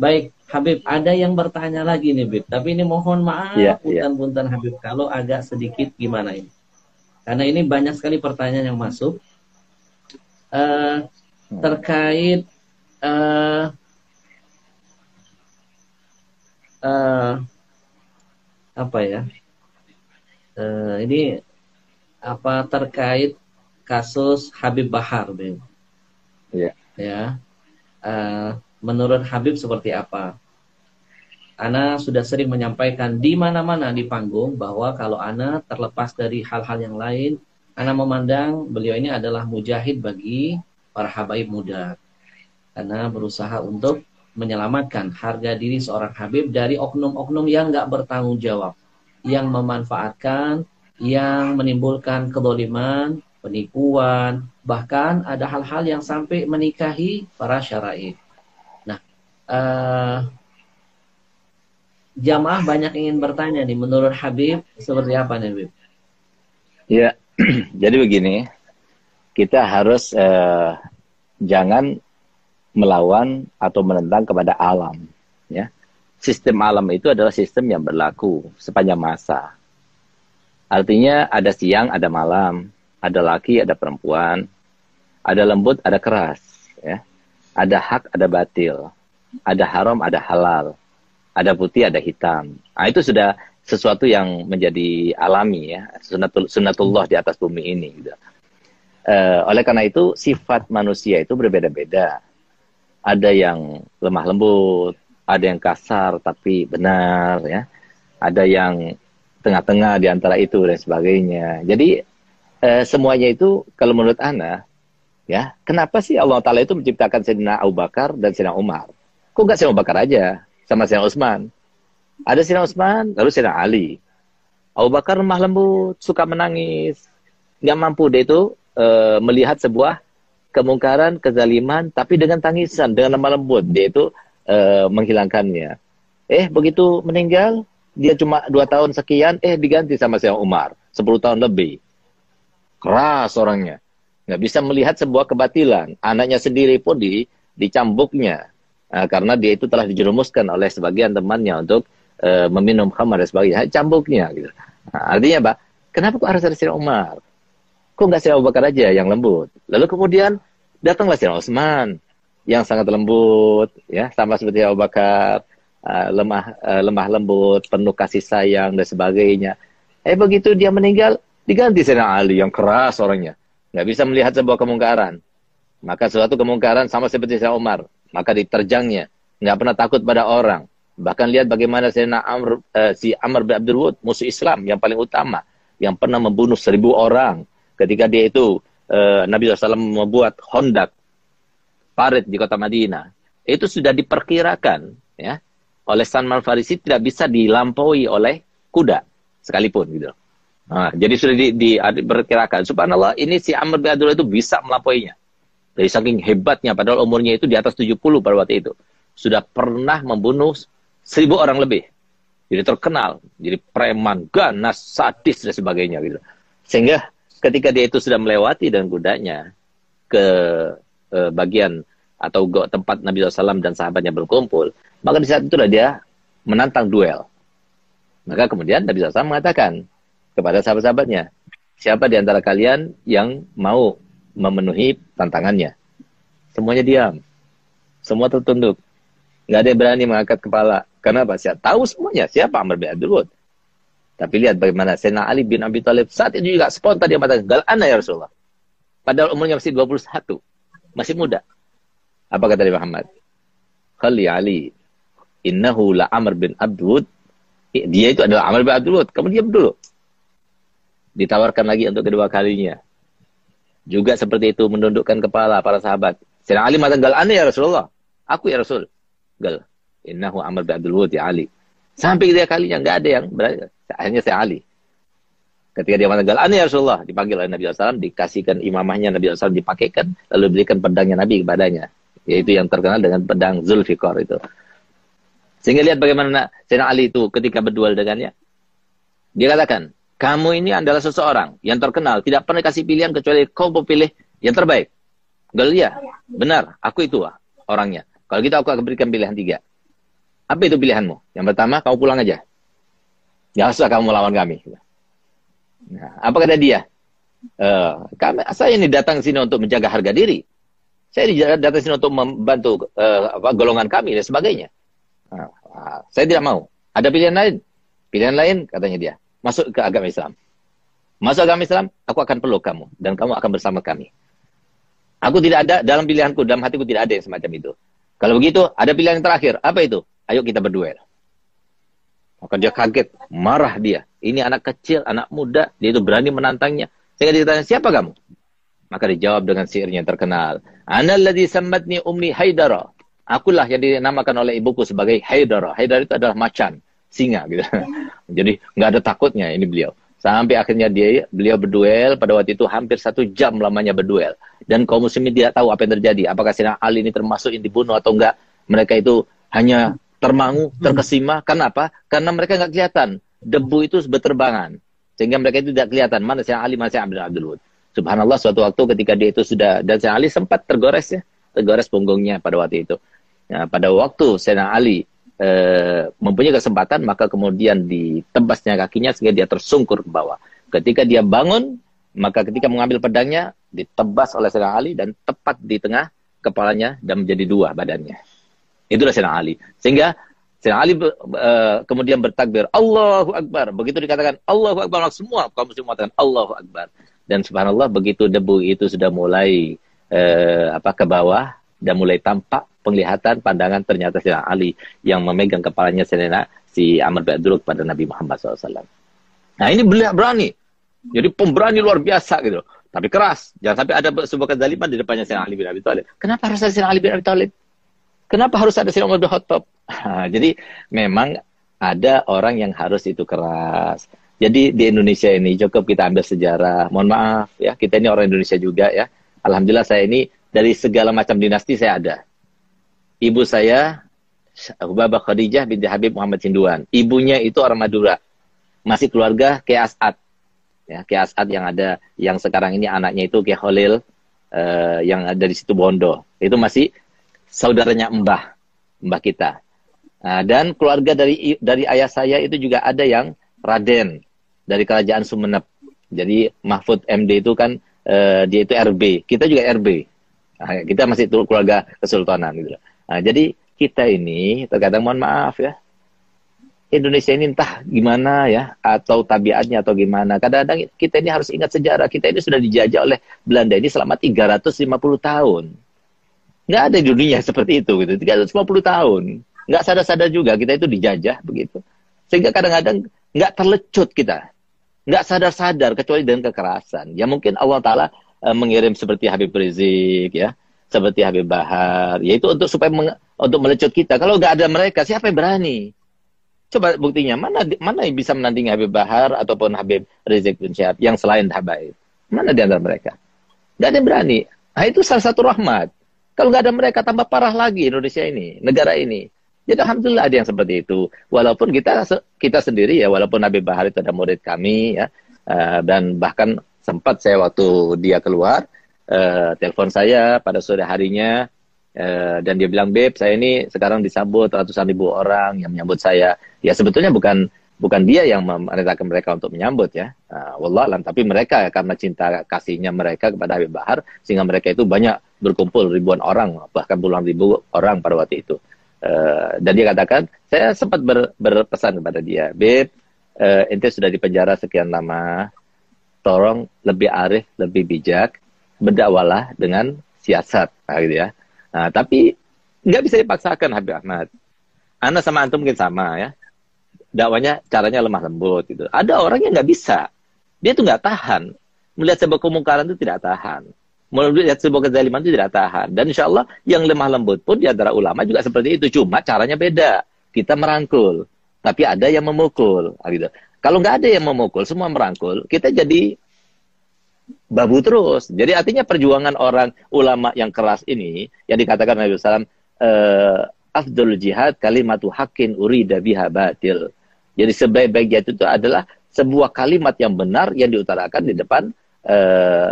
Baik, Habib, ada yang bertanya lagi nih, Habib. Tapi ini mohon maaf, Iya, iya. punten-punten Habib, kalau agak sedikit gimana ini. Karena ini banyak sekali pertanyaan yang masuk eh, terkait eh, eh, apa ya? Ini apa terkait kasus Habib Bahar, Habib. Iya. Ya, eh, menurut Habib seperti apa? Ana sudah sering menyampaikan di mana-mana di panggung bahwa kalau Ana terlepas dari hal-hal yang lain, Ana memandang beliau ini adalah mujahid bagi para habaib muda. Karena berusaha untuk menyelamatkan harga diri seorang Habib dari oknum-oknum yang nggak bertanggung jawab, yang memanfaatkan, yang menimbulkan kedoliman, penipuan, bahkan ada hal-hal yang sampai menikahi para syara'i. Nah, eh, jamaah banyak ingin bertanya nih, menurut Habib seperti apa nih, Habib? Iya. Jadi begini, kita harus jangan melawan atau menentang kepada alam. Ya, sistem alam itu adalah sistem yang berlaku sepanjang masa. Artinya ada siang, ada malam, ada laki, ada perempuan, ada lembut, ada keras, ya. Ada hak, ada batil, ada haram, ada halal, ada putih, ada hitam. Nah, itu sudah sesuatu yang menjadi alami, ya, sunatullah di atas bumi ini. Gitu. Oleh karena itu sifat manusia itu berbeda-beda. Ada yang lemah lembut, ada yang kasar tapi benar, ya. Ada yang tengah-tengah di antara itu dan sebagainya. Jadi semuanya itu kalau menurut Ana, ya, kenapa sih Allah Ta'ala itu menciptakan Sayyidina Abu Bakar dan Sayyidina Umar? Kok nggak Sayyidina Abu Bakar aja sama Sayyidina Utsman? Ada Sayyidina Utsman, lalu Sayyidina Ali. Abu Bakar lemah lembut, suka menangis, nggak mampu dia itu melihat sebuah kemungkaran, kezaliman, tapi dengan tangisan, dengan lemah lembut dia itu menghilangkannya. Begitu meninggal, dia cuma 2 tahun sekian, diganti sama Sayyidina Umar, 10 tahun lebih. Keras orangnya. Nggak bisa melihat sebuah kebatilan. Anaknya sendiri pun dicambuknya. Karena dia itu telah dijerumuskan oleh sebagian temannya untuk meminum khamar dan sebagainya. Cambuknya. Gitu. Nah, artinya apa? Kenapa kok harus ada Sayyidina Umar? Kok nggak Sayyidina Abu Bakar aja yang lembut? Lalu kemudian datanglah Sayyidina Utsman yang sangat lembut, ya, sama seperti Abu Bakar, lemah lembut, penuh kasih sayang dan sebagainya. Begitu dia meninggal, diganti Sayyidina Ali yang keras orangnya. Nggak bisa melihat sebuah kemungkaran. Maka suatu kemungkaran sama seperti Sayyidina Umar. Maka diterjangnya. Nggak pernah takut pada orang. Bahkan lihat bagaimana Sayyidina si Amr bin Abdul Wud, musuh Islam yang paling utama. Yang pernah membunuh 1.000 orang. Ketika dia itu, Nabi SAW membuat hondak, parit di kota Madinah. Itu sudah diperkirakan, ya, oleh Salman Farisi tidak bisa dilampaui oleh kuda. Sekalipun, gitu. Nah, jadi sudah diperkirakan. Subhanallah, ini si Amr bin Abdullah itu bisa melampauinya. Dari saking hebatnya, padahal umurnya itu di atas 70 pada waktu itu. Sudah pernah membunuh 1.000 orang lebih. Jadi terkenal. Jadi preman, ganas, sadis, dan sebagainya. Gitu. Sehingga ketika dia itu sudah melewati dan kudanya ke bagian atau tempat Nabi SAW dan sahabatnya berkumpul, maka di saat itulah dia menantang duel. Maka kemudian Nabi SAW mengatakan kepada sahabat-sahabatnya, siapa di antara kalian yang mau memenuhi tantangannya? Semuanya diam. Semua tertunduk. Nggak ada yang berani mengangkat kepala. Kenapa? Saya tahu semuanya. Siapa Amr bin Abdul Wud? Tapi lihat bagaimana Sayyidina Ali bin Abi Thalib saat itu juga spontan dia mengatakan, "Gal ana ya Rasulullah." Padahal umurnya masih 21. Masih muda. Apa kata Nabi Muhammad? Khalli Ali. Innahu la Amr bin Abdul Wud. Dia itu adalah Amr bin Abdul Wud. Kamu diam dulu. Ditawarkan lagi untuk kedua kalinya. Juga seperti itu menundukkan kepala para sahabat. Sayyidina Ali mengatakan, "Gal ana ya Rasulullah." Aku ya Rasul. Gal. Innahu Amr bin Abdul Wud ya Ali. Sampai ketiga kalinya nggak ada yang berani. Hanya Sayyidina Ali. Ketika dia mengatakan, "Gal ana ya Rasulullah," dipanggil oleh Nabi SAW, dikasihkan imamahnya Nabi SAW, dipakaikan, lalu berikan pedangnya Nabi kepadanya. Yaitu yang terkenal dengan pedang Zulfikar itu. Sehingga lihat bagaimana Sayyidina Ali itu ketika berduel dengannya. Dia katakan, kamu ini adalah seseorang yang terkenal, tidak pernah kasih pilihan kecuali kau pilih yang terbaik. Gal, ya, benar, aku itu orangnya. Kalau gitu aku akan berikan pilihan 3. Apa itu pilihanmu? Yang pertama, kamu pulang aja. Nggak usah kamu melawan kami. Nah, apa kata dia? Saya ini datang sini untuk menjaga harga diri. Saya datang sini untuk membantu golongan kami dan sebagainya. Saya tidak mau. Ada pilihan lain? Pilihan lain, katanya dia. Masuk ke agama Islam. Masuk agama Islam, aku akan peluk kamu. Dan kamu akan bersama kami. Aku tidak ada, dalam pilihanku, dalam hatiku tidak ada yang semacam itu. Kalau begitu, ada pilihan yang terakhir. Apa itu? Ayo kita berduel. Maka dia kaget, marah dia. Ini anak kecil, anak muda, dia itu berani menantangnya. Sehingga dia tanya, siapa kamu? Maka dijawab dengan syairnya yang terkenal. Ana alladhi sammatni ummi Haidara. Akulah yang dinamakan oleh ibuku sebagai Haidara. Haidara itu adalah macan, singa gitu. Jadi nggak ada takutnya ini beliau. Sampai akhirnya beliau berduel, pada waktu itu hampir 1 jam lamanya berduel. Dan kaum muslimin tidak tahu apa yang terjadi. Apakah Sayyidina Ali ini termasuk yang dibunuh atau enggak. Mereka itu hanya termangu, terkesima. Kenapa? Karena mereka nggak kelihatan. Debu itu berterbangan. Sehingga mereka itu tidak kelihatan. Mana Sayyidina Ali, mana Sayyidina Abdul Wud. Subhanallah, suatu waktu ketika dia itu sudah, dan Sayyidina Ali sempat tergores ya. Tergores punggungnya pada waktu itu. Nah, pada waktu Sayyidina Ali mempunyai kesempatan, maka kemudian ditebasnya kakinya sehingga dia tersungkur ke bawah. Ketika dia bangun, maka ketika mengambil pedangnya, ditebas oleh Sayyidina Ali dan tepat di tengah kepalanya dan menjadi 2 badannya. Itulah Sayyidina Ali. Sehingga Sayyidina Ali kemudian bertakbir, Allahu Akbar. Begitu dikatakan Allahu Akbar, semua kaum muslim mengatakan Allahu Akbar. Dan subhanallah, begitu debu itu sudah mulai ke bawah dan mulai tampak penglihatan pandangan, ternyata Sayyidina Ali yang memegang kepalanya si Amr bin Abdul kepada Nabi Muhammad SAW. Nah ini berani. Jadi pemberani luar biasa gitu. Tapi keras. Jangan sampai ada sebuah kezaliman di depannya Sayyidina Ali bin Abi Thalib. Kenapa harus ada Sayyidina Ali bin Abi Thalib? Kenapa harus ada Sayyidina Umar bin Khattab? Jadi memang ada orang yang harus itu keras. Jadi di Indonesia ini cukup kita ambil sejarah. Mohon maaf ya, kita ini orang Indonesia juga ya. Alhamdulillah saya ini dari segala macam dinasti saya ada. Ibu saya, Hubabah Khadijah binti Habib Muhammad Hinduan. Ibunya itu orang Madura. Masih keluarga Kiai As'ad. Ya, Kiai As'ad yang sekarang ini anaknya itu Kiai Khalil, yang ada di situ Bondo. Itu masih saudaranya mbah kita. Nah, dan keluarga dari ayah saya itu juga ada yang Raden dari kerajaan Sumenep. Jadi Mahfud MD itu kan dia itu RB. Kita juga RB. Nah, kita masih itu keluarga kesultanan gitu. Nah, jadi kita ini terkadang mohon maaf ya, Indonesia ini entah gimana ya, atau tabiatnya atau gimana. Kadang-kadang kita ini harus ingat sejarah. Kita ini sudah dijajah oleh Belanda ini selama 350 tahun. Nggak ada di dunia seperti itu gitu. 350 tahun. Nggak sadar-sadar juga kita itu dijajah begitu. Sehingga kadang-kadang nggak terlecut kita. Nggak sadar-sadar kecuali dengan kekerasan. Ya mungkin Allah Ta'ala mengirim seperti Habib Rizik ya, seperti Habib Bahar, yaitu supaya untuk melecut kita. Kalau nggak ada mereka, siapa yang berani? Coba buktinya, mana yang bisa menandingi Habib Bahar ataupun Habib Rizik bin Syihab yang selain Habaib? Mana di antara mereka? Nggak ada yang berani. Nah, itu salah satu rahmat. Kalau nggak ada mereka, tambah parah lagi Indonesia ini, negara ini. Jadi alhamdulillah ada yang seperti itu. Walaupun kita sendiri ya, walaupun Habib Bahar itu ada murid kami ya, dan bahkan sempat saya waktu dia keluar, telepon saya pada sore harinya, dan dia bilang, Beb, saya ini sekarang disambut ratusan ribu orang yang menyambut saya. Ya sebetulnya bukan dia yang memerintahkan mereka untuk menyambut ya, wallahualam, tapi mereka karena cinta kasihnya mereka kepada Habib Bahar, sehingga mereka itu banyak berkumpul ribuan orang, bahkan puluhan ribu orang pada waktu itu. Dan dia katakan, saya sempat berpesan kepada dia, Beb, ente sudah dipenjara sekian lama, tolong lebih arif, lebih bijak, berdakwalah dengan siasat, gitu ya. Nah, tapi nggak bisa dipaksakan Habib Ahmad. Ana sama antum mungkin sama ya. Dakwanya caranya lemah lembut gitu. Ada orang yang nggak bisa. Dia tuh nggak tahan. Melihat sebuah kemungkaran itu tidak tahan. Melihat sebuah kezaliman itu tidak tahan. Dan insya Allah yang lemah lembut pun di antara ulama juga seperti itu. Cuma caranya beda. Kita merangkul. Tapi ada yang memukul. Gitu. Kalau nggak ada yang memukul, semua merangkul, kita jadi babu terus. Jadi artinya perjuangan orang ulama yang keras ini, yang dikatakan Nabi SAW, afdhul jihad kalimatu haqqin urida biha batil. Jadi sebaik-baik jihad itu adalah sebuah kalimat yang benar yang diutarakan di depan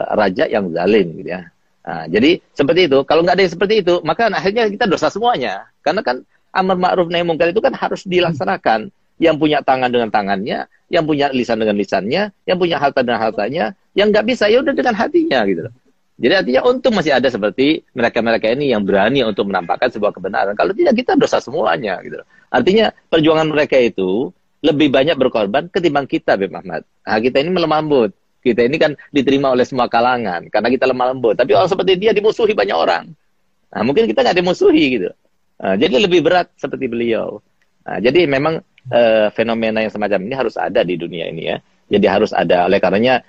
raja yang zalim gitu ya. Nah, jadi seperti itu. Kalau nggak ada yang seperti itu, maka akhirnya kita dosa semuanya. Karena kan Amar ma'ruf nahi munkar itu kan harus dilaksanakan. Yang punya tangan dengan tangannya, yang punya lisan dengan lisannya, yang punya harta dengan hartanya, yang nggak bisa ya udah dengan hatinya gitu loh. Jadi artinya untung masih ada seperti mereka-mereka ini yang berani untuk menampakkan sebuah kebenaran. Kalau tidak kita dosa semuanya gitu loh. Artinya perjuangan mereka itu lebih banyak berkorban ketimbang kita, Beb Ahmad. Nah, kita ini melemah lembut. Kita ini kan diterima oleh semua kalangan karena kita lemah lembut. Tapi orang seperti dia dimusuhi banyak orang. Nah, mungkin kita nggak dimusuhi gitu. Nah, jadi lebih berat seperti beliau. Nah, jadi memang fenomena yang semacam ini harus ada di dunia ini ya. Jadi harus ada. Oleh karenanya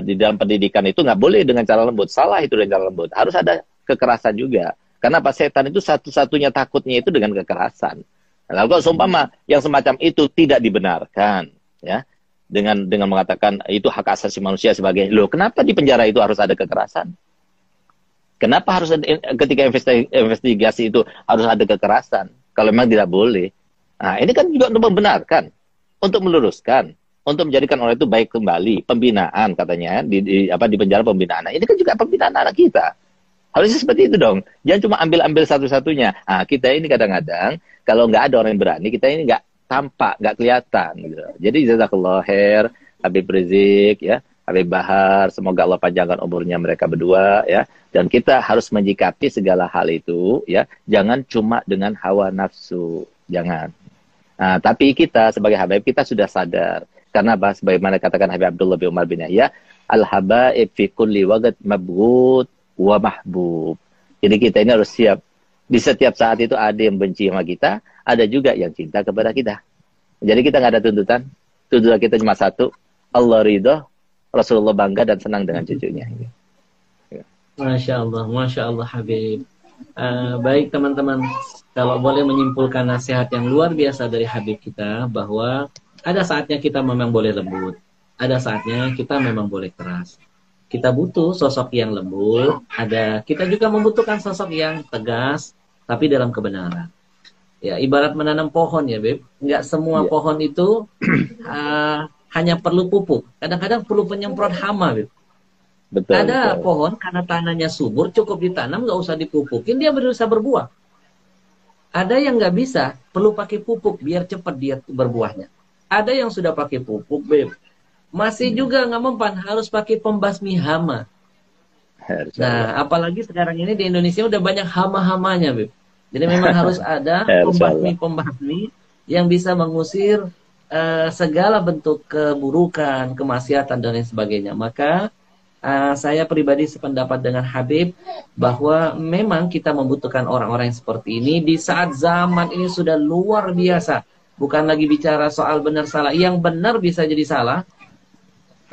di dalam pendidikan itu nggak boleh dengan cara lembut. Salah itu dengan cara lembut. Harus ada kekerasan juga. Karena apa? Setan itu satu-satunya takutnya itu dengan kekerasan. Nah, lalu kalau seumpama yang semacam itu tidak dibenarkan, ya, dengan mengatakan itu hak asasi manusia sebagai, loh kenapa di penjara itu harus ada kekerasan? Kenapa harus ada, ketika investigasi itu harus ada kekerasan? Kalau memang tidak boleh. Nah, ini kan juga untuk membenarkan, untuk meluruskan, untuk menjadikan orang itu baik kembali, pembinaan katanya di penjara pembinaan. Nah, ini kan juga pembinaan anak kita. Harusnya seperti itu dong. Jangan cuma ambil satu-satunya. Nah, kita ini kadang-kadang kalau nggak ada orang yang berani, kita ini nggak tampak, nggak kelihatan. Gitu. Jadi jazakallah khair, Habib Rizik, ya, Habib Bahar, semoga Allah panjangkan umurnya mereka berdua, ya. Dan kita harus menyikapi segala hal itu, ya. Jangan cuma dengan hawa nafsu, jangan. Nah, tapi kita sebagai Habib kita sudah sadar. Karena sebagaimana katakan Habib Abdullah bin Umar bin Yahya, al-habaib fi kulli waqt mabghut wa mahbub. Jadi kita ini harus siap. Di setiap saat itu ada yang benci sama kita, ada juga yang cinta kepada kita. Jadi kita nggak ada tuntutan. Tuntutan kita cuma satu, Allah ridho, Rasulullah bangga dan senang dengan cucunya. Masya Allah Habib. Baik teman-teman, kalau boleh menyimpulkan nasihat yang luar biasa dari Habib kita, bahwa ada saatnya kita memang boleh lembut, ada saatnya kita memang boleh keras. Kita butuh sosok yang lembut, kita juga membutuhkan sosok yang tegas, tapi dalam kebenaran. Ya, ibarat menanam pohon ya, Beb. Nggak semua pohon itu hanya perlu pupuk. Kadang-kadang perlu penyemprot hama, Beb. Betul, ada betul. pohon karena tanahnya subur, cukup ditanam, nggak usah dipupukin, dia bisa berbuah. Ada yang nggak bisa, perlu pakai pupuk biar cepat dia berbuahnya. Ada yang sudah pakai pupuk, Beb, masih juga nggak mempan, harus pakai pembasmi hama. Nah, apalagi sekarang ini di Indonesia udah banyak hama-hamanya, Beb. Jadi memang harus ada pembasmi yang bisa mengusir segala bentuk keburukan, kemaksiatan dan lain sebagainya. Maka saya pribadi sependapat dengan Habib bahwa memang kita membutuhkan orang-orang yang seperti ini di saat zaman ini sudah luar biasa. Bukan lagi bicara soal benar salah. Yang benar bisa jadi salah,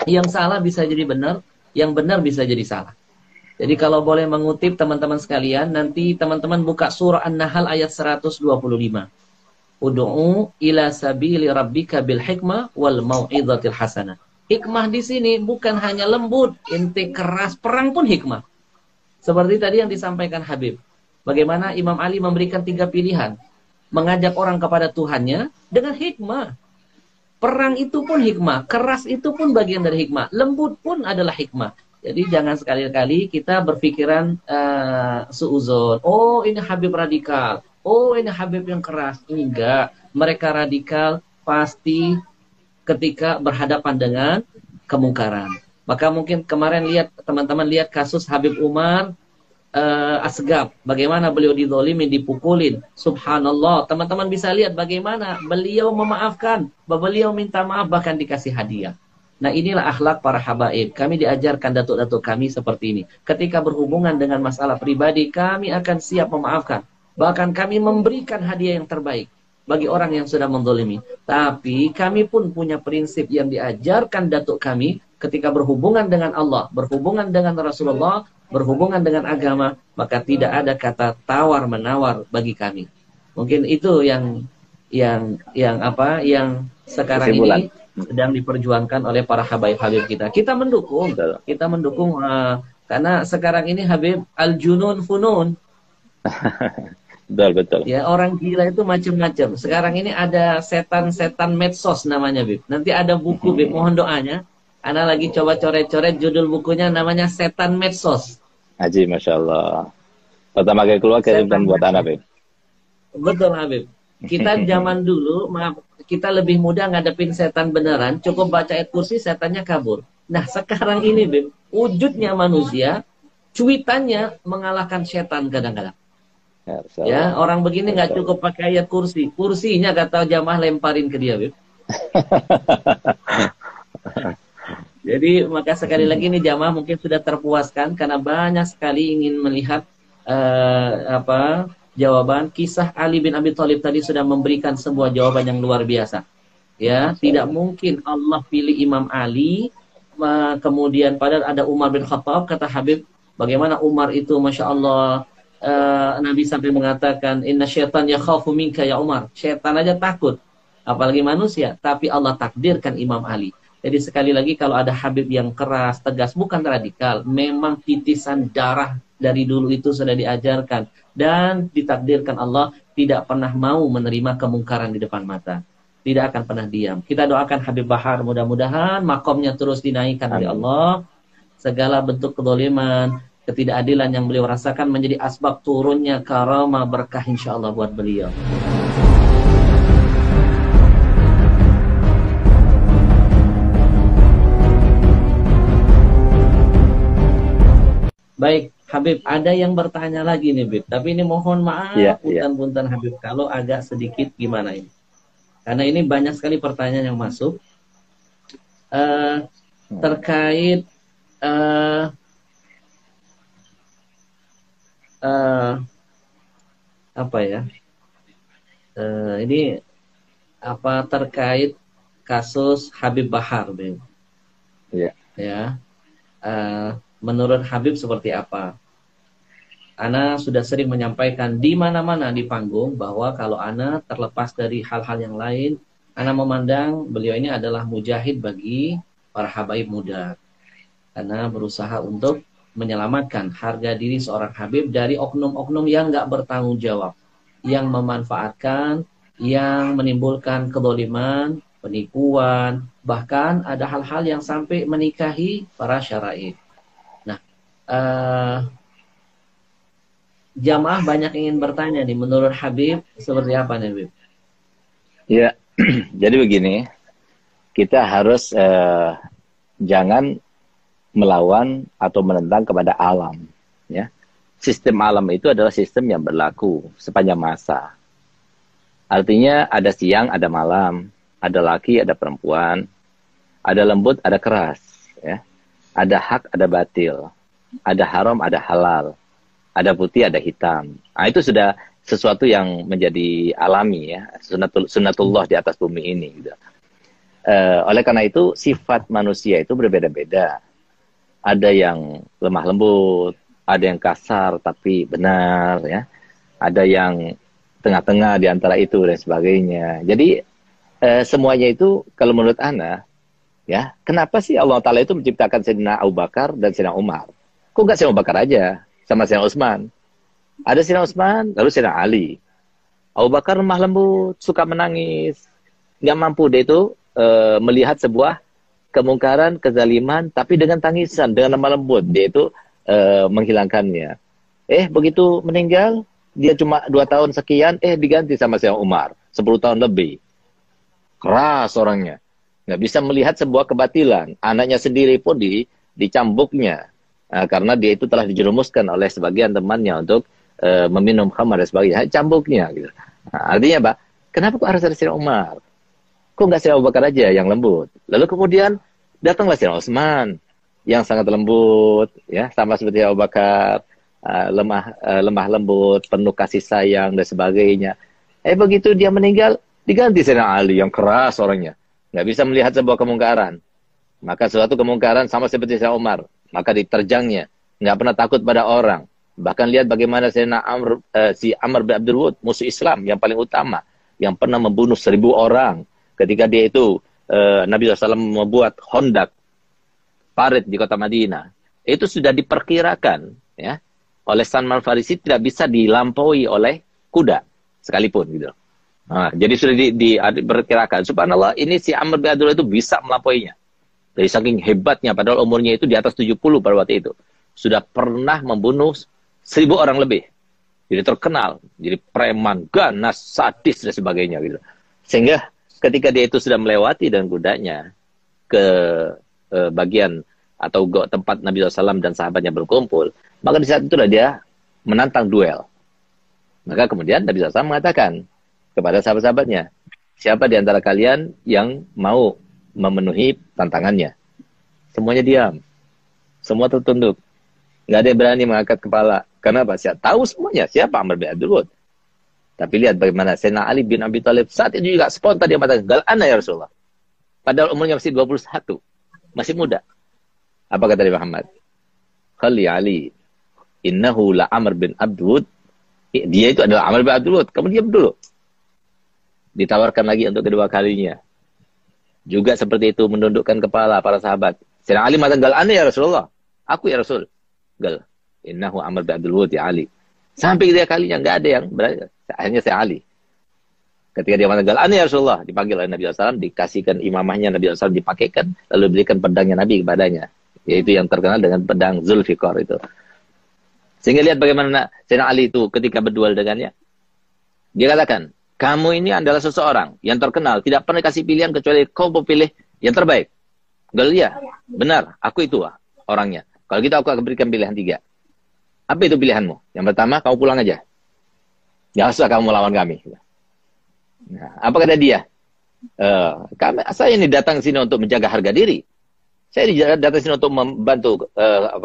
yang salah bisa jadi benar, yang benar bisa jadi salah. Jadi kalau boleh mengutip teman-teman sekalian, nanti teman-teman buka surah An-Nahl ayat 125. Ud'u ila sabili rabbika bil hikmah wal mau'izatil hasanah. Hikmah di sini bukan hanya lembut, inti keras, perang pun hikmah. Seperti tadi yang disampaikan Habib. Bagaimana Imam Ali memberikan 3 pilihan. Mengajak orang kepada Tuhannya dengan hikmah. Perang itu pun hikmah, keras itu pun bagian dari hikmah, lembut pun adalah hikmah. Jadi jangan sekali-kali kita berpikiran suuzon. Oh ini Habib radikal, oh ini Habib yang keras. Enggak, mereka radikal pasti ketika berhadapan dengan kemungkaran. Maka mungkin kemarin teman-teman lihat kasus Habib Umar Asgab, bagaimana beliau dizalimin, dipukulin. Subhanallah, teman-teman bisa lihat bagaimana beliau memaafkan, beliau minta maaf, bahkan dikasih hadiah. Nah inilah akhlak para habaib. Kami diajarkan datuk-datuk kami seperti ini. Ketika berhubungan dengan masalah pribadi, kami akan siap memaafkan. Bahkan kami memberikan hadiah yang terbaik bagi orang yang sudah menzalimi. Tapi kami pun punya prinsip yang diajarkan datuk kami ketika berhubungan dengan Allah, berhubungan dengan Rasulullah, berhubungan dengan agama, maka tidak ada kata tawar-menawar bagi kami. Mungkin itu yang sekarang ini sedang diperjuangkan oleh para habaib-habib kita. Kita mendukung, karena sekarang ini Habib al-junun funun. Betul. Ya, orang gila itu macam-macam. Sekarang ini ada setan-setan medsos namanya, Bib. Nanti ada buku, Bib, mohon doanya. Ana lagi coba coret-coret judul bukunya, namanya Setan Medsos. Haji, Masya Allah. Pertama kali keluar kirimkan buat Ana, Bib. Betul Habib. Kita zaman dulu, maaf, kita lebih mudah ngadepin setan beneran, cukup baca ayat kursi, setannya kabur. Nah sekarang ini, Bib, wujudnya manusia, cuitannya mengalahkan setan kadang-kadang. Ya, Ya, Rasulullah. orang begini nggak Rasulullah. cukup pakai ayat kursi. Kursinya kata jamaah lemparin ke dia, Bib. Jadi maka sekali lagi nih jamaah mungkin sudah terpuaskan karena banyak sekali ingin melihat jawaban. Kisah Ali bin Abi Thalib tadi sudah memberikan sebuah jawaban yang luar biasa. Ya, tidak Rasulullah. mungkin Allah pilih Imam Ali, kemudian padahal ada Umar bin Khattab, kata Habib, bagaimana Umar itu, Masya Allah, Nabi sampai mengatakan, Inna syaitan yakhafu minka ya Umar. Syaitan aja takut, apalagi manusia, tapi Allah takdirkan Imam Ali. Jadi sekali lagi kalau ada Habib yang keras, tegas, bukan radikal, memang titisan darah dari dulu itu sudah diajarkan. Dan ditakdirkan Allah tidak pernah mau menerima kemungkaran di depan mata. Tidak akan pernah diam. Kita doakan Habib Bahar, mudah-mudahan makomnya terus dinaikkan oleh Amin. Allah. Segala bentuk kedoliman, ketidakadilan yang beliau rasakan menjadi asbab turunnya karamah berkah insya Allah buat beliau. Baik, Habib, ada yang bertanya lagi nih, Bib. Tapi ini mohon Iya, maaf, iya. punten-punten Habib, kalau agak sedikit gimana ini. Karena ini banyak sekali pertanyaan yang masuk eh, terkait eh, eh, apa ya? Ini apa terkait kasus Habib Bahar, Bib. Iya. Ya, menurut Habib seperti apa? Ana sudah sering menyampaikan di mana-mana di panggung bahwa kalau Ana terlepas dari hal-hal yang lain, Ana memandang beliau ini adalah mujahid bagi para habaib muda. Karena berusaha untuk menyelamatkan harga diri seorang Habib dari oknum-oknum yang nggak bertanggung jawab, yang memanfaatkan, yang menimbulkan kedoliman, penipuan, bahkan ada hal-hal yang sampai menikahi para syara'i. Nah, jamaah banyak ingin bertanya nih, menurut Habib seperti apa nih, Habib? Ya, jadi begini, kita harus jangan melawan atau menentang kepada alam. Ya, sistem alam itu adalah sistem yang berlaku sepanjang masa. Artinya ada siang, ada malam, ada laki, ada perempuan, ada lembut, ada keras, ya, ada hak, ada batil, ada haram, ada halal, ada putih, ada hitam. Nah, itu sudah sesuatu yang menjadi alami, ya, sunatullah di atas bumi ini. Gitu. Oleh karena itu sifat manusia itu berbeda-beda. Ada yang lemah lembut, ada yang kasar tapi benar, ya, ada yang tengah-tengah di antara itu dan sebagainya. Jadi semuanya itu kalau menurut Ana, ya, kenapa sih Allah Ta'ala itu menciptakan Sayyidina Abu Bakar dan Sayyidina Umar? Kok nggak Sayyidina Abu Bakar aja sama Sayyidina Utsman? Ada Sayyidina Utsman, lalu Sayyidina Ali. Abu Bakar lemah lembut, suka menangis, nggak mampu dia itu melihat sebuah kemungkaran, kezaliman, tapi dengan tangisan, dengan lemah lembut dia itu menghilangkannya. Begitu meninggal, dia cuma 2 tahun sekian, diganti sama Sayyidina Umar, 10 tahun lebih. Keras orangnya. Nggak bisa melihat sebuah kebatilan. Anaknya sendiri pun dicambuknya. Karena dia itu telah dijerumuskan oleh sebagian temannya untuk meminum khamar dan sebagainya. Cambuknya. Gitu. Nah, artinya apa? Kenapa kok harus ada Sayyidina Umar? Kok nggak Sayyidina Abu Bakar aja yang lembut? Lalu kemudian datanglah Sayyidina Utsman yang sangat lembut, ya, sama seperti Abu Bakar, lemah lembut, penuh kasih sayang dan sebagainya. Begitu dia meninggal, diganti Sayyidina Ali yang keras orangnya, nggak bisa melihat sebuah kemungkaran. Maka suatu kemungkaran sama seperti Sayyidina Umar, maka diterjangnya, nggak pernah takut pada orang. Bahkan lihat bagaimana Sayyidina Amr bin Abdul Wud, musuh Islam yang paling utama, yang pernah membunuh 1000 orang. Ketika dia itu Nabi SAW membuat hondak parit di kota Madinah, itu sudah diperkirakan, ya, oleh Salman Farisi tidak bisa dilampaui oleh kuda sekalipun gitu. Nah, jadi sudah diperkirakan. Subhanallah, ini si Amr bin Abdullah itu bisa melampauinya. Dari saking hebatnya, padahal umurnya itu di atas 70 pada waktu itu. Sudah pernah membunuh 1000 orang lebih. jadi terkenal, jadi preman, ganas, sadis dan sebagainya gitu. Sehingga ketika dia itu sudah melewati dan kudanya ke bagian atau tempat Nabi SAW dan sahabatnya berkumpul, maka di saat itulah dia menantang duel. Maka kemudian Nabi SAW mengatakan kepada sahabat-sahabatnya, siapa di antara kalian yang mau memenuhi tantangannya? Semuanya diam. Semua tertunduk. Nggak ada yang berani mengangkat kepala. Kenapa? Saya tahu semuanya. Siapa Amr bin Abdul Wud. Tapi lihat bagaimana Sayyidina Ali bin Abi Thalib saat itu juga spontan dia mengatakan, gal ana ya Rasulullah. Padahal umurnya masih 21. Masih muda. Apa kata Nabi Muhammad? Khali Ali. Innahu la Amr bin Abdul Wud. Dia itu adalah Amr bin Abdul Wud. Kamu diam dulu. Ditawarkan lagi untuk kedua kalinya. Juga seperti itu menundukkan kepala para sahabat. Sayyidina Ali mengatakan, gal ana ya Rasulullah. Aku ya Rasul. Gal. Innahu Amr bin Abdul Wud ya Ali. Sampai ketiga kalinya nggak ada yang berani. Hanya saya Ali. Ketika dia mengatakan, gal ana ya Rasulullah. Dipanggil oleh Nabi SAW. Dikasihkan imamahnya Nabi SAW. Dipakaikan. Lalu berikan pedangnya Nabi kepadanya. Yaitu yang terkenal dengan pedang Zulfikar itu. Sehingga lihat bagaimana Sayyidina Ali itu ketika berduel dengannya. Dia katakan, kamu ini adalah seseorang yang terkenal. Tidak pernah kasih pilihan kecuali kau pilih yang terbaik. Gal ya. Benar. Aku itu orangnya. Kalau gitu aku akan berikan pilihan 3. Apa itu pilihanmu? Yang pertama, kamu pulang aja. Jangan usah kamu melawan kami. Nah, apa kata dia? Saya ini datang ke sini untuk menjaga harga diri. Saya datang ke sini untuk membantu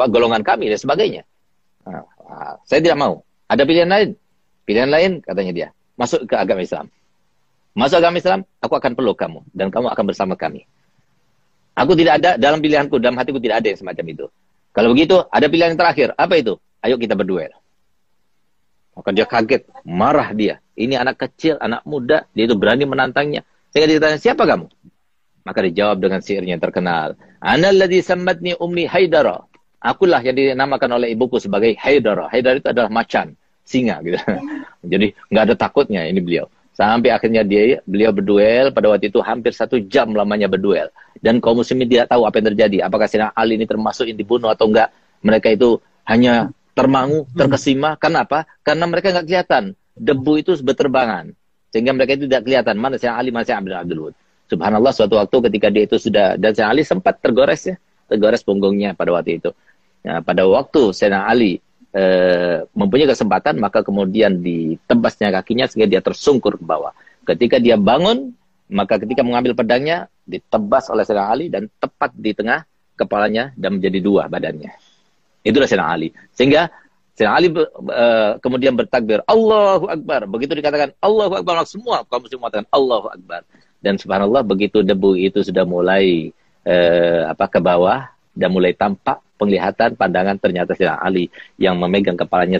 golongan kami dan sebagainya. Saya tidak mau. Ada pilihan lain? Pilihan lain, katanya dia. Masuk ke agama Islam. Masuk agama Islam, aku akan peluk kamu. Dan kamu akan bersama kami. Aku tidak ada, dalam pilihanku, dalam hatiku tidak ada yang semacam itu. Kalau begitu, ada pilihan yang terakhir. Apa itu? Ayo kita berduel. Maka dia kaget, marah dia. Ini anak kecil, anak muda, dia itu berani menantangnya. Sehingga dia tanya, siapa kamu? Maka dijawab dengan syairnya yang terkenal. Ana alladhi sammatni ummi Haidara. Akulah yang dinamakan oleh ibuku sebagai Haidara. Haidara itu adalah macan, singa gitu. Jadi nggak ada takutnya ini beliau. Sampai akhirnya beliau berduel, pada waktu itu hampir 1 jam lamanya berduel. Dan kaum muslimin tidak tahu apa yang terjadi. Apakah Sayyidina Ali ini termasuk yang dibunuh atau enggak. Mereka itu hanya termangu, terkesima. Kenapa? Karena mereka nggak kelihatan. Debu itu berterbangan. Sehingga mereka itu tidak kelihatan. Mana Sayyidina Ali, mana Sayyidina Abdul Wud. Subhanallah, suatu waktu ketika dia itu sudah, dan Sayyidina Ali sempat tergores ya. Tergores punggungnya pada waktu itu. Nah, pada waktu Sayyidina Ali mempunyai kesempatan, maka kemudian ditebasnya kakinya sehingga dia tersungkur ke bawah. Ketika dia bangun, maka ketika mengambil pedangnya, ditebas oleh Sayyidina Ali dan tepat di tengah kepalanya dan menjadi 2 badannya. Itulah Sayyidina Ali. Sehingga Sayyidina Ali kemudian bertakbir, Allahu Akbar. Begitu dikatakan Allahu Akbar, semua kaum muslim mengatakan Allahu Akbar. Dan subhanallah, begitu debu itu sudah mulai ke bawah dan mulai tampak penglihatan pandangan, ternyata Sayyidina Ali yang memegang kepalanya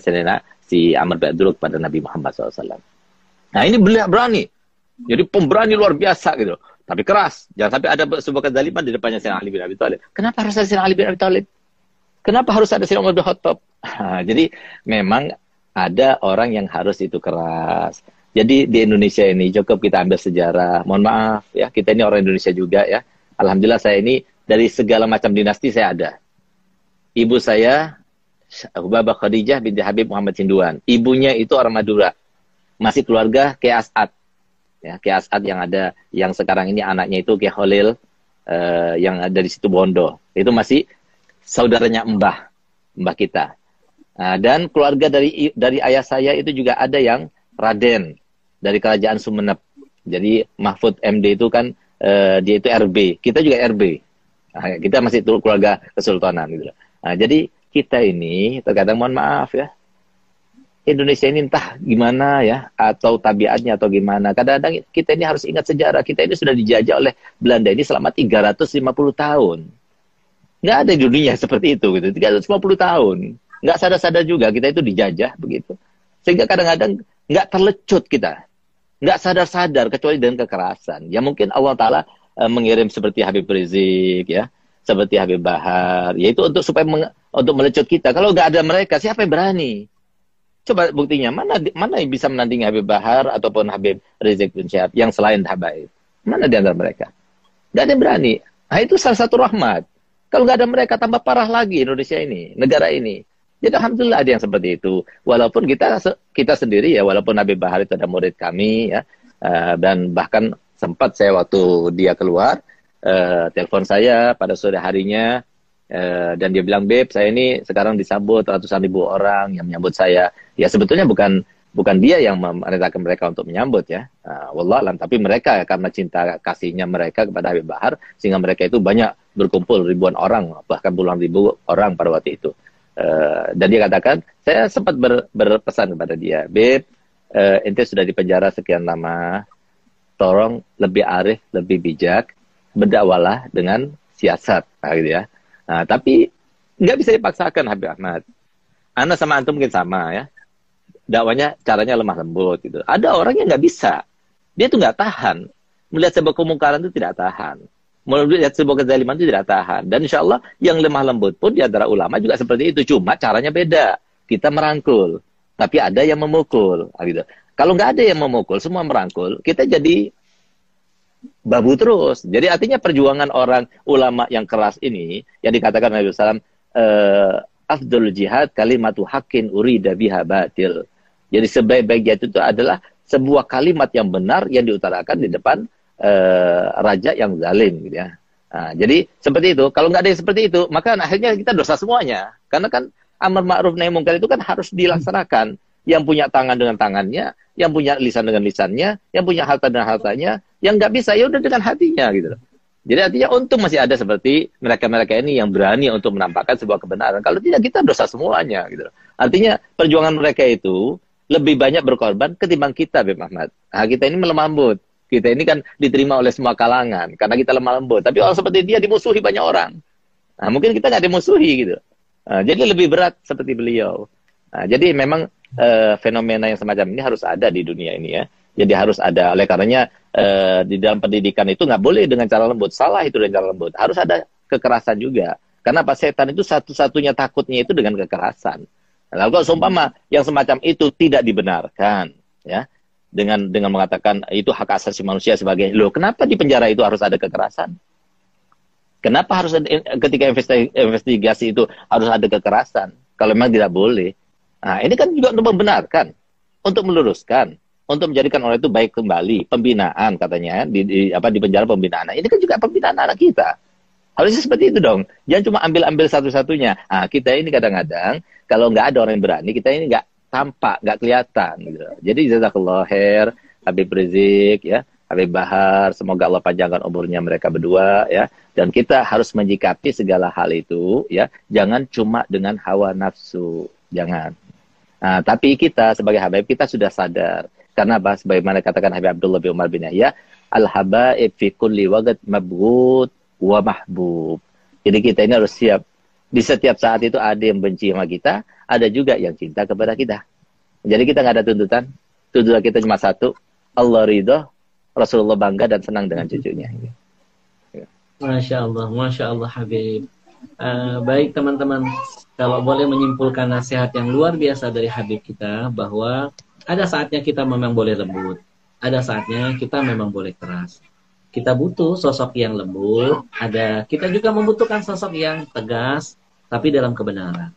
si Amr bin Abdul Wud pada Nabi Muhammad SAW. Nah ini berani. Jadi pemberani luar biasa gitu. Tapi keras. Jangan sampai ada sebuah kezaliman di depannya Sayyidina Ali bin Abi Thalib. Kenapa harus ada Sayyidina Ali bin Abi Thalib? Kenapa harus ada Sayyidina Umar bin Khattab? Jadi memang ada orang yang harus itu keras. Jadi di Indonesia ini cukup kita ambil sejarah. Mohon maaf ya, kita ini orang Indonesia juga ya. Alhamdulillah saya ini dari segala macam dinasti saya ada. Ibu saya, Hubabah Khadijah binti Habib Muhammad Sinduan. Ibunya itu orang Madura. Masih keluarga Kiai As'ad. Ya, Kiai As'ad yang sekarang ini anaknya itu Kiai Khalil, yang ada di situ Bondo. Itu masih saudaranya mbah kita. Dan keluarga dari ayah saya itu juga ada yang Raden dari Kerajaan Sumenep. Jadi Mahfud MD itu kan dia itu RB. Kita juga RB. Kita masih itu keluarga kesultanan gitu. Nah, jadi kita ini terkadang mohon maaf ya, Indonesia ini entah gimana ya, atau tabiatnya atau gimana. Kadang-kadang kita ini harus ingat sejarah. Kita ini sudah dijajah oleh Belanda ini selama 350 tahun. Nggak ada di dunia seperti itu gitu. 350 tahun. Nggak sadar-sadar juga kita itu dijajah begitu. Sehingga kadang-kadang nggak terlecut kita. Nggak sadar-sadar kecuali dengan kekerasan. Ya mungkin Allah Ta'ala mengirim seperti Habib Rizik ya, seperti Habib Bahar, yaitu supaya untuk melecut kita. Kalau nggak ada mereka, siapa yang berani? Coba buktinya, mana yang bisa menandingi Habib Bahar ataupun Habib Rizik bin Syihab yang selain Habaib? Mana di antara mereka? Nggak ada yang berani. Nah, itu salah satu rahmat. Kalau nggak ada mereka, tambah parah lagi Indonesia ini, negara ini. Jadi alhamdulillah ada yang seperti itu. Walaupun kita sendiri ya, walaupun Habib Bahar itu ada murid kami ya, dan bahkan sempat saya waktu dia keluar, telepon saya pada sore harinya, dan dia bilang, Beb, saya ini sekarang disambut ratusan ribu orang yang menyambut saya. Ya sebetulnya bukan dia yang memerintahkan mereka untuk menyambut ya, wallahualam, tapi mereka karena cinta kasihnya mereka kepada Habib Bahar, sehingga mereka itu banyak berkumpul ribuan orang, bahkan puluhan ribu orang pada waktu itu. Dan dia katakan, saya sempat berpesan kepada dia, Beb, ente sudah di penjara sekian lama, tolong lebih arif, lebih bijak, berdakwalah dengan siasat, gitu ya. Nah, tapi nggak bisa dipaksakan Habib Ahmad. Ana sama antum mungkin sama ya, dakwanya caranya lemah lembut gitu. Ada orang yang nggak bisa, dia tuh nggak tahan, melihat sebuah kemungkaran itu tidak tahan, melihat sebuah kezaliman itu tidak tahan. Dan insya Allah yang lemah lembut pun di antara ulama juga seperti itu, cuma caranya beda. Kita merangkul, tapi ada yang memukul, gitu. Kalau nggak ada yang memukul, semua merangkul, kita jadi babu terus. Jadi artinya perjuangan orang ulama yang keras ini, yang dikatakan Nabi SAW, afdul jihad kalimatu haqqin urida biha batil. Jadi sebaik-baik jihad itu adalah sebuah kalimat yang benar yang diutarakan di depan raja yang zalim, gitu ya. Nah, jadi seperti itu. Kalau nggak ada yang seperti itu, maka akhirnya kita dosa semuanya. Karena kan amar ma'ruf nahi munkar itu kan harus dilaksanakan. Yang punya tangan dengan tangannya, yang punya lisan dengan lisannya, yang punya harta dengan hartanya, yang nggak bisa ya udah dengan hatinya gitu. Jadi artinya untung masih ada seperti mereka-mereka ini yang berani untuk menampakkan sebuah kebenaran. Kalau tidak kita dosa semuanya gitu. Artinya perjuangan mereka itu lebih banyak berkorban ketimbang kita, Beb Ahmad. Nah, kita ini melemah lembut. Kita ini kan diterima oleh semua kalangan karena kita lemah lembut. Tapi orang seperti dia dimusuhi banyak orang. Nah, mungkin kita nggak dimusuhi gitu. Nah, jadi lebih berat seperti beliau. Nah, jadi memang fenomena yang semacam ini harus ada di dunia ini ya. Jadi harus ada. Oleh karenanya di dalam pendidikan itu nggak boleh dengan cara lembut. Salah itu dengan cara lembut. Harus ada kekerasan juga. Karena apa? Setan itu satu-satunya takutnya itu dengan kekerasan. Lalu kalau seumpama yang semacam itu tidak dibenarkan, ya, dengan mengatakan itu hak asasi manusia sebagai, loh kenapa di penjara itu harus ada kekerasan? Kenapa harus ada, ketika investigasi itu harus ada kekerasan? Kalau memang tidak boleh. Nah, ini kan juga untuk membenarkan, untuk meluruskan, untuk menjadikan orang itu baik kembali, pembinaan katanya di penjara pembinaan. Nah, ini kan juga pembinaan anak kita. Harusnya seperti itu dong. Jangan cuma ambil satu-satunya. Nah, kita ini kadang-kadang kalau nggak ada orang yang berani, kita ini nggak tampak, nggak kelihatan. Gitu. Jadi jazakallah khair, Habib Rizik, ya, Habib Bahar, semoga Allah panjangkan umurnya mereka berdua, ya. Dan kita harus menyikapi segala hal itu, ya. Jangan cuma dengan hawa nafsu, jangan. Nah, tapi kita sebagai Habib kita sudah sadar. Karena apa? Sebagaimana katakan Habib Abdullah bin Umar bin Yahya, al-habaib fi kulli waqt mabghut wa mahbub. Jadi kita ini harus siap. Di setiap saat itu ada yang benci sama kita, ada juga yang cinta kepada kita. Jadi kita nggak ada tuntutan. Tuntutan kita cuma satu, Allah ridho, Rasulullah bangga dan senang dengan cucunya. Masya Allah Habib. Baik teman-teman, kalau boleh menyimpulkan nasihat yang luar biasa dari Habib kita, bahwa ada saatnya kita memang boleh lembut, ada saatnya kita memang boleh keras. Kita butuh sosok yang lembut, kita juga membutuhkan sosok yang tegas, tapi dalam kebenaran.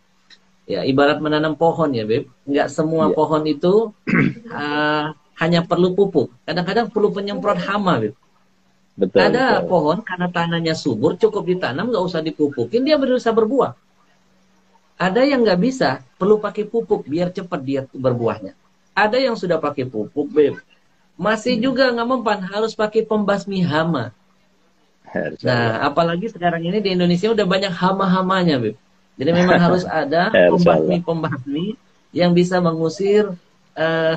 Ya, ibarat menanam pohon ya, Beb. Nggak semua pohon itu hanya perlu pupuk. Kadang-kadang perlu penyemprot hama, Beb. Betul, ada betul. pohon karena tanahnya subur, cukup ditanam, nggak usah dipupukin, dia bisa berbuah. Ada yang nggak bisa, perlu pakai pupuk biar cepat dia berbuahnya. Ada yang sudah pakai pupuk, Beb, masih juga nggak mempan, harus pakai pembasmi hama. Nah, apalagi sekarang ini di Indonesia udah banyak hama-hamanya, Beb. Jadi memang harus ada pembasmi yang bisa mengusir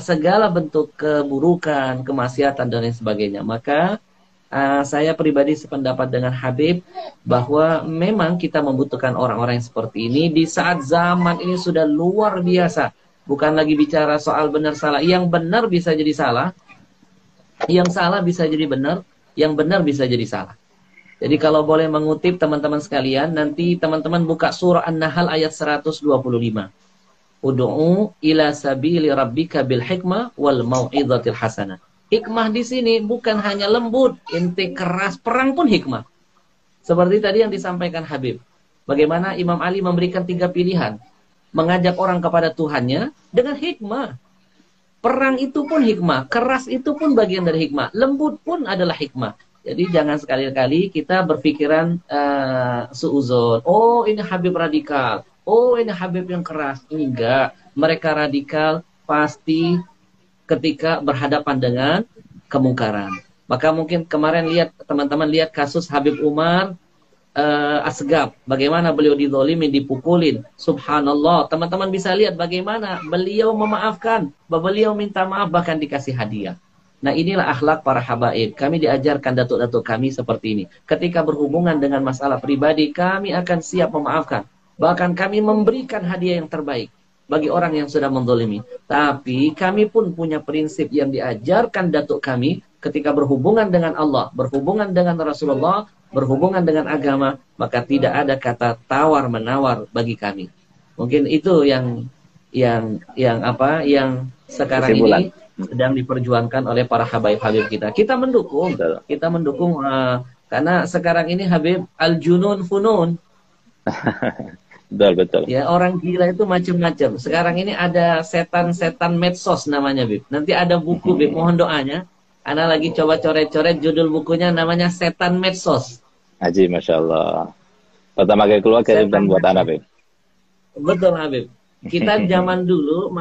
segala bentuk keburukan, kemaksiatan dan lain sebagainya. Maka saya pribadi sependapat dengan Habib bahwa memang kita membutuhkan orang-orang yang seperti ini di saat zaman ini sudah luar biasa. Bukan lagi bicara soal benar salah. Yang benar bisa jadi salah, yang salah bisa jadi benar, yang benar bisa jadi salah. Jadi kalau boleh mengutip teman-teman sekalian, nanti teman-teman buka surah An-Nahl ayat 125. Ud'u ila sabili rabbika bil hikmah wal mau'izatil hasanah. Hikmah di sini bukan hanya lembut, inti keras, perang pun hikmah. Seperti tadi yang disampaikan Habib. Bagaimana Imam Ali memberikan 3 pilihan. mengajak orang kepada Tuhannya dengan hikmah. Perang itu pun hikmah, keras itu pun bagian dari hikmah, lembut pun adalah hikmah. Jadi jangan sekali-kali kita berpikiran suuzon. Oh, ini Habib radikal. Oh, ini Habib yang keras. Enggak, mereka radikal pasti ketika berhadapan dengan kemungkaran. Maka mungkin kemarin teman-teman lihat kasus Habib Umar Asgab, bagaimana beliau dizalimi, dipukulin. Subhanallah, teman-teman bisa lihat bagaimana beliau memaafkan, beliau minta maaf, bahkan dikasih hadiah. Nah, inilah akhlak para habaib. Kami diajarkan datuk-datuk kami seperti ini. Ketika berhubungan dengan masalah pribadi, kami akan siap memaafkan. Bahkan kami memberikan hadiah yang terbaik bagi orang yang sudah menzalimi. Tapi kami pun punya prinsip yang diajarkan datuk kami ketika berhubungan dengan Allah, berhubungan dengan Rasulullah, berhubungan dengan agama, maka tidak ada kata tawar-menawar bagi kami. Mungkin itu yang sekarang ini sedang diperjuangkan oleh para habaib-habib kita. Kita mendukung, karena sekarang ini Habib al-junun funun. Betul. Ya, orang gila itu macam-macam. Sekarang ini ada setan-setan medsos namanya, Bib. Nanti ada buku, Bib, mohon doanya. Ana lagi coba coret-coret, judul bukunya namanya Setan Medsos. Haji, Masya Allah. Pertama kali keluar kirimkan buat anak, Bib. Betul, Habib. Kita zaman dulu,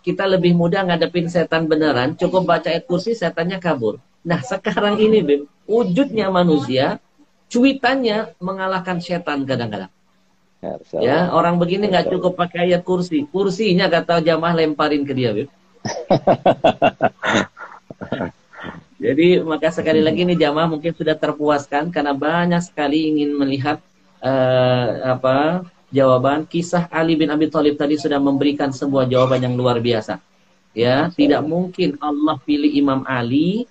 kita lebih mudah ngadepin setan beneran, cukup baca ayat kursi, setannya kabur. Nah, sekarang ini, Bib, wujudnya manusia, cuitannya mengalahkan setan kadang-kadang. Ya, orang begini nggak cukup pakai ayat kursi. Kursinya kata jamaah lemparin ke dia, Bib. Jadi maka sekali lagi nih jamaah mungkin sudah terpuaskan karena banyak sekali ingin melihat jawaban. Kisah Ali bin Abi Thalib tadi sudah memberikan sebuah jawaban yang luar biasa. Ya, tidak mungkin Allah pilih Imam Ali,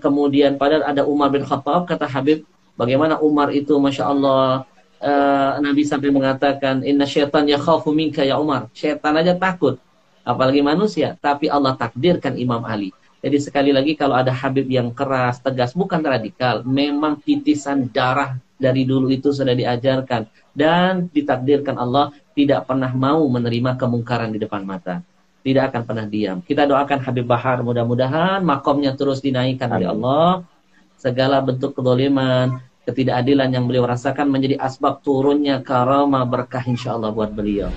kemudian padahal ada Umar bin Khattab, kata Habib, bagaimana Umar itu Masya Allah, Nabi sampai mengatakan inna syaitan yakhafu minka ya Umar. Syaitan aja takut, apalagi manusia. Tapi Allah takdirkan Imam Ali. Jadi sekali lagi kalau ada Habib yang keras, tegas, bukan radikal, memang titisan darah dari dulu itu sudah diajarkan dan ditakdirkan Allah tidak pernah mau menerima kemungkaran di depan mata. Tidak akan pernah diam. Kita doakan Habib Bahar, mudah-mudahan makomnya terus dinaikkan oleh Allah. Segala bentuk kezaliman, ketidakadilan yang beliau rasakan menjadi asbab turunnya karamah berkah insyaallah buat beliau.